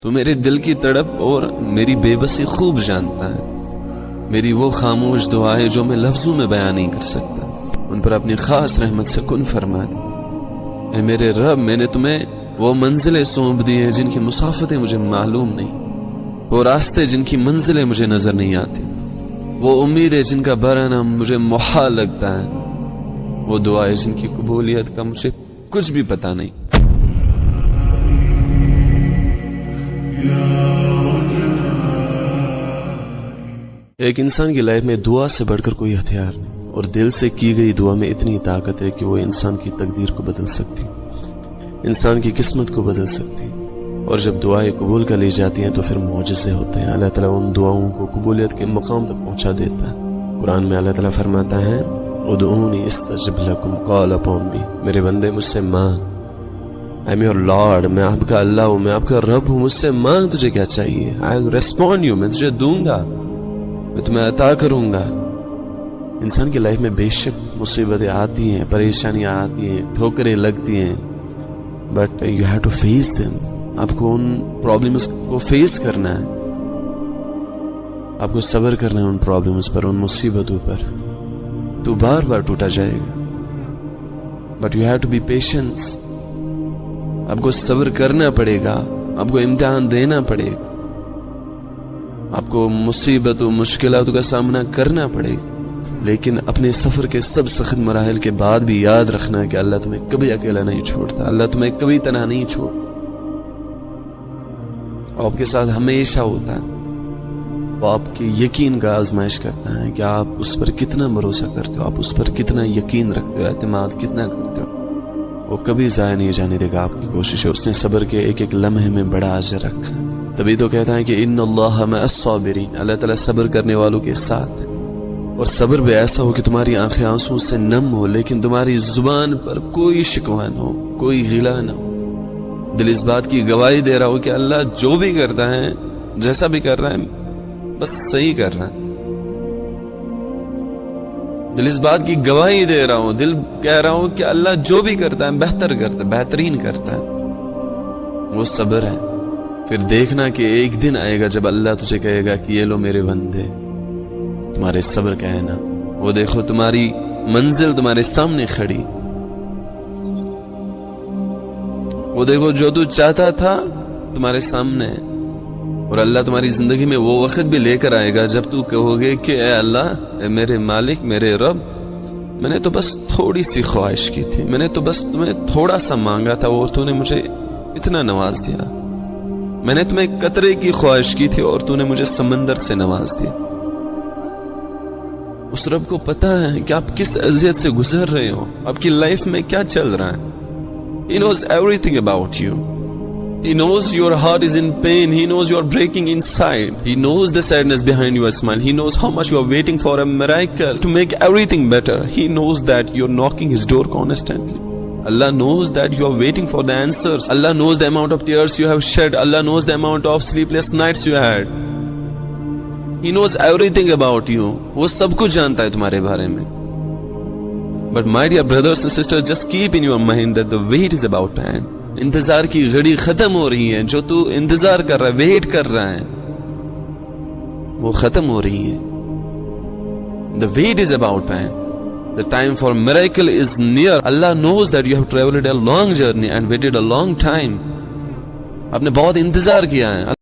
تو میرے دل کی تڑپ اور میری بے بسی خوب جانتا ہے. میری وہ خاموش دعائیں جو میں لفظوں میں بیان نہیں کر سکتا، ان پر اپنی خاص رحمت سے کن فرما دے. اے میرے رب، میں نے تمہیں وہ منزلیں سونپ دی ہیں جن کی مسافتیں مجھے معلوم نہیں، وہ راستے جن کی منزلیں مجھے نظر نہیں آتی، وہ امیدیں جن کا برانا مجھے محال لگتا ہے، وہ دعائیں جن کی قبولیت کا مجھے کچھ بھی پتہ نہیں. ایک انسان کی لائف میں دعا سے بڑھ کر کوئی ہتھیار نہیں، اور دل سے کی گئی دعا میں اتنی طاقت ہے کہ وہ انسان کی تقدیر کو بدل سکتی، انسان کی قسمت کو بدل سکتی. اور جب دعائیں قبول کر لی جاتی ہیں تو پھر معجزے ہوتے ہیں. اللہ تعالیٰ ان دعاؤں کو قبولیت کے مقام تک پہنچا دیتا ہے. قرآن میں اللہ تعالیٰ فرماتا ہے ادعونی استجب لکم قال upon me، میرے بندے مجھ سے مانگ. I am your Lord، میں آپ کا اللہ ہوں، میں آپ کا رب ہوں، مجھ سے مانگ تجھے کیا چاہیے. I will respond you، میں تجھے دوں گا، میں تمہیں عطا کروں گا. انسان کی لائف میں بے شک مصیبتیں آتی ہیں، پریشانیاں آتی ہیں، ٹھوکریں لگتی ہیں، but you have to face them. آپ کو ان پرابلمز کو فیس کرنا ہے، آپ کو صبر کرنا ہے ان پرابلمز پر، ان مصیبتوں پر. تو بار بار ٹوٹا جائے گا، but you have to be patience. آپ کو صبر کرنا پڑے گا، آپ کو امتحان دینا پڑے گا، آپ کو مصیبت و مشکلات کا سامنا کرنا پڑے گا. لیکن اپنے سفر کے سب سخت مراحل کے بعد بھی یاد رکھنا کہ اللہ تمہیں کبھی اکیلا نہیں چھوڑتا، اللہ تمہیں کبھی تنہا نہیں چھوڑتا، آپ کے ساتھ ہمیشہ ہوتا ہے. وہ آپ کے یقین کا آزمائش کرتا ہے کہ آپ اس پر کتنا بھروسہ کرتے ہو، آپ اس پر کتنا یقین رکھتے ہو، اعتماد کتنا کرتے ہو. وہ کبھی ضائع نہیں جانے دے گا آپ کی کوشش ہے. اس نے صبر کے ایک ایک لمحے میں بڑا اجر رکھا ہے. تبھی تو کہتا ہے کہ ان اللہ مع الصابرین، اللہ تعالیٰ صبر کرنے والوں کے ساتھ ہے. اور صبر بھی ایسا ہو کہ تمہاری آنکھیں آنسوں سے نم ہو، لیکن تمہاری زبان پر کوئی شکوہ نہ ہو، کوئی غلہ نہ ہو. دل اس بات کی گواہی دے رہا ہو کہ اللہ جو بھی کرتا ہے، جیسا بھی کر رہا ہے، بس صحیح کر رہا ہے. دل اس بات کی گواہی دے رہا ہوں، دل کہہ رہا ہوں کہ اللہ جو بھی کرتا ہے بہتر کرتا ہے، بہترین کرتا ہے. وہ صبر ہے. پھر دیکھنا کہ ایک دن آئے گا جب اللہ تجھے کہے گا کہ یہ لو میرے بندے، تمہارے صبر کا ہے نا، وہ دیکھو تمہاری منزل تمہارے سامنے کھڑی، وہ دیکھو جو تو چاہتا تھا تمہارے سامنے ہے. اور اللہ تمہاری زندگی میں وہ وقت بھی لے کر آئے گا جب تو کہو گے کہ اے اللہ، اے میرے مالک، میرے رب، میں نے تو بس تھوڑی سی خواہش کی تھی، میں نے تو بس تمہیں تھوڑا سا مانگا تھا اور تو نے مجھے اتنا نواز دیا. میں نے تمہیں قطرے کی خواہش کی تھی اور تو نے مجھے سمندر سے نواز دیا. اس رب کو پتا ہے کہ آپ کس اذیت سے گزر رہے ہو، آپ کی لائف میں کیا چل رہا ہے. He knows everything about you. He knows your heart is in pain. He knows you are breaking inside. He knows the sadness behind your smile. He knows how much you are waiting for a miracle to make everything better. He knows that you are knocking his door constantly. Allah knows that you are waiting for the answers. Allah knows the amount of tears you have shed. Allah knows the amount of sleepless nights you had. He knows everything about you. وہ سب کچھ جانتا ہے تمہارے بارے میں. But my dear brothers and sisters, just keep in your mind that the wait is about to end. انتظار کی گھڑی ختم ہو رہی ہے. جو تو انتظار کر رہا ہے، ویٹ کر رہا ہے، وہ ختم ہو رہی ہے. The wait is about to end. The time for miracle is near. Allah knows that you have traveled a long journey and waited a long time. آپ نے بہت انتظار کیا ہے.